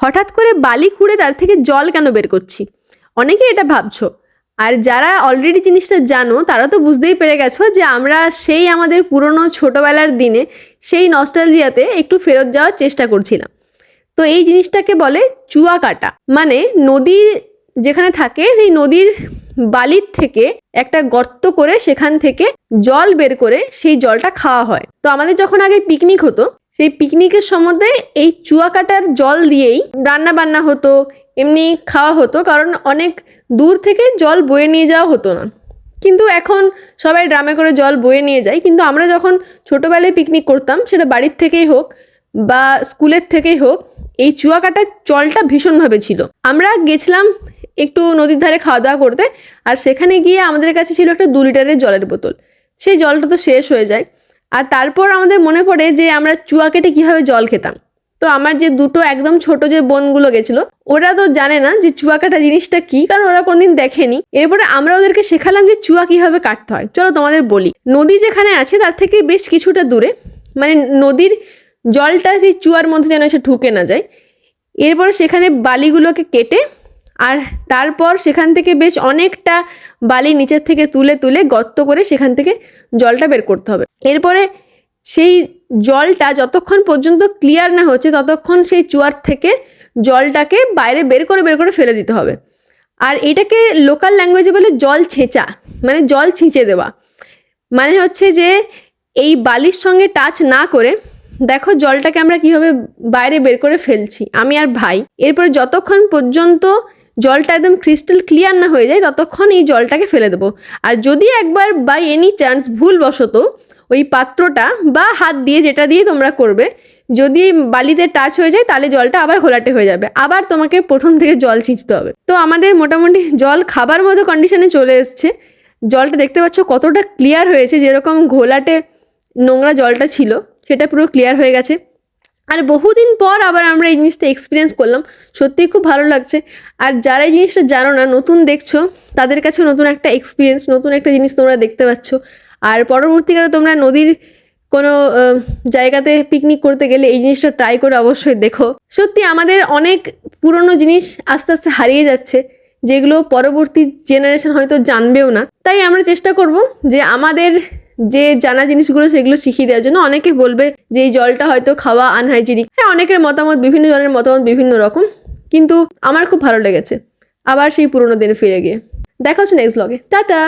হঠাৎ করে বালি খুঁড়ে তার থেকে জল কেন বের করছি? অনেকেই এটা ভাবছো। আর যারা অলরেডি জিনিসটা জানো তারা তো বুঝতেই পেরে গেছো যে আমরা সেই আমাদের পুরনো ছোটোবেলার দিনে সেই নস্টালজিয়াতে একটু ফেরত যাওয়ার চেষ্টা করছিলাম। তো এই জিনিসটাকে বলে চুয়া কাটা। মানে নদী যেখানে থাকে সেই নদীর বালির থেকে একটা গর্ত করে সেখান থেকে জল বের করে সেই জলটা খাওয়া হয়। তো আমাদের যখন আগে পিকনিক হতো, সেই পিকনিকের সম্বন্ধে এই চুয়া কাটার জল দিয়েই রান্না বান্না হতো, এমনি খাওয়া হতো, কারণ অনেক দূর থেকে জল বয়ে নিয়ে যাওয়া হতো না। কিন্তু এখন সবাই ড্রামে করে জল বয়ে নিয়ে যায়, কিন্তু আমরা যখন ছোটোবেলায় পিকনিক করতাম, সেটা বাড়ির থেকেই হোক বা স্কুলের থেকেই হোক, এই চুয়া কাটার জলটা ভীষণভাবে ছিল। আমরা গেছিলাম একটু নদীর ধারে খাওয়া দাওয়া করতে, আর সেখানে গিয়ে আমাদের কাছে ছিল একটা 2 লিটারের জলের বোতল। সেই জলটা তো শেষ হয়ে যায়, আর তারপর আমাদের মনে পড়ে যে আমরা চুয়া কেটে কীভাবে জল খেতাম। তো আমার যে দুটো একদম ছোট যে বোনগুলো গেছিলো, ওরা তো জানে না যে চুয়া কাটা জিনিসটা কী, কারণ ওরা কোনোদিন দেখেনি। এরপরে আমরা ওদেরকে শেখালাম যে চুয়া কীভাবে কাটতে হয়। চলো তোমাদের বলি। নদী যেখানে আছে তার থেকে বেশ কিছুটা দূরে, মানে নদীর জলটা সেই চুয়ার মধ্যে যেন এসে ঢুকে না যায়, এরপরে সেখানে বালিগুলোকে কেটে আর তারপর সেখান থেকে বেশ অনেকটা বালি নিচের থেকে তুলে তুলে গর্ত করে সেখান থেকে জলটা বের করতে হবে। এরপরে সেই জলটা যতক্ষণ পর্যন্ত ক্লিয়ার না হচ্ছে ততক্ষণ সেই চুয়ার থেকে জলটাকে বাইরে বের করে ফেলে দিতে হবে। আর এটাকে লোকাল ল্যাঙ্গুয়েজে বলে জল ছেঁচা, মানে জল ছিঁচে দেওয়া। মানে হচ্ছে যে এই বালির সঙ্গে টাচ না করে দেখো জলটাকে আমরা কীভাবে বাইরে বের করে ফেলছি, আমি আর ভাই। এরপরে যতক্ষণ পর্যন্ত জলটা একদম ক্রিস্টাল ক্লিয়ার না হয়ে যায় ততক্ষণ এই জলটাকে ফেলে দেবো। আর যদি একবার বাই এনি চান্স ভুলবশত ওই পাত্রটা বা হাত দিয়ে, যেটা দিয়ে তোমরা করবে, যদি বালিতে টাচ হয়ে যায় তাহলে জলটা আবার ঘোলাটে হয়ে যাবে, আবার তোমাকে প্রথম থেকে জল ছিঁচতে হবে। তো আমাদের মোটামুটি জল খাবার মতো কন্ডিশনে চলে এসছে। জলটা দেখতে পাচ্ছ কতটা ক্লিয়ার হয়েছে, যেরকম ঘোলাটে নোংরা জলটা ছিল সেটা পুরো ক্লিয়ার হয়ে গেছে। আর বহুদিন পর আবার আমরা এই জিনিসটা এক্সপিরিয়েন্স করলাম, সত্যিই খুব ভালো লাগছে। আর যারা এই জিনিসটা জানো না, নতুন দেখছো, তাদের কাছে নতুন একটা এক্সপিরিয়েন্স, নতুন একটা জিনিস তোমরা দেখতে পাচ্ছ। আর পরবর্তীকালে তোমরা নদীর কোনো জায়গাতে পিকনিক করতে গেলে এই জিনিসটা ট্রাই করে অবশ্যই দেখো। সত্যি আমাদের অনেক পুরনো জিনিস আস্তে আস্তে হারিয়ে যাচ্ছে, যেগুলো পরবর্তী জেনারেশন হয়তো জানবেও না। তাই আমরা চেষ্টা করব যে আমাদের যে জানা জিনিসগুলো সেগুলো শিখিয়ে দেওয়ার জন্য। অনেকে বলবে যে এই জলটা হয়তো খাওয়া আনহাইজিনিক। হ্যাঁ, অনেকের মতামত, বিভিন্ন জনের মতামত বিভিন্ন রকম, কিন্তু আমার খুব ভালো লেগেছে আবার সেই পুরোনো দিনে ফিরে গিয়ে। দেখা হচ্ছে নেক্সট ব্লগে। টাটা।